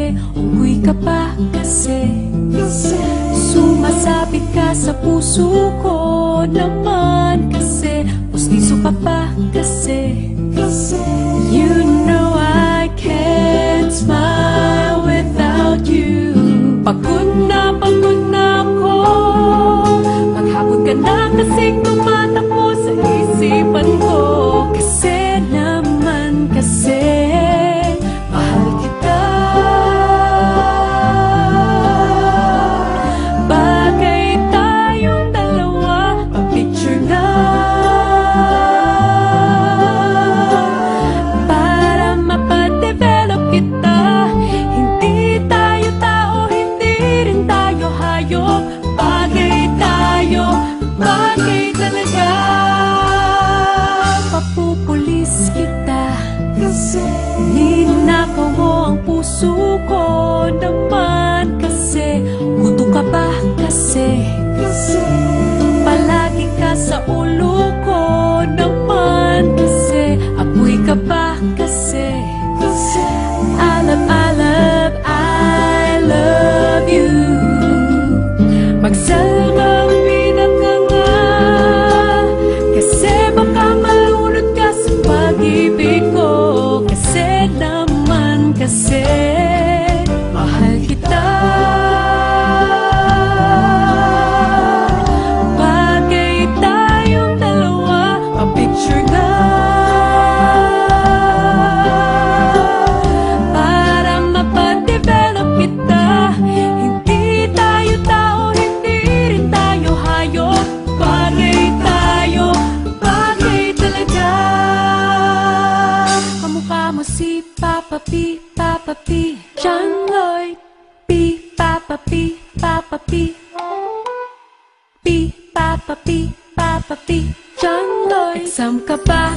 kasi, unggoy ka pa kasi. Sumasabit ka sa puso ko naman kasi, pustiso ka pa kasi. You know I can't smile without you. Pagod na ako, maghapon ka na kasing tumatakbo sa isipan ko. Kasi naman kasi, mahal kita. Bagay tayong dalawa, pa-picture na, para mapadevelop kita. Hindi tayo tao, hindi rin tayo hayop. Bagay tayo, bagay talaga. Papupulis kita kasi ninakaw mo ang puso ko naman kasi. Gusto ka ba kasi? Palagi ka sa ulo ko naman kasi. Apoy ka ba kasi? I love you. Magsalubin ka nga, kasi baka malunod ka sa pag-ibig ko. Kasi naman kasi, mahal kita. Bagay tayong dalawa, pa-picture na, para mapadevelop kita. Hindi tayo tao, hindi rin tayo hayop. Bagay tayo, bagay talaga. Kamukha mo si Papa P, Papa P, John Lloyd P, Papa P, Papa P, P, Papa P, Papa P, John Lloyd. Exam ka ba?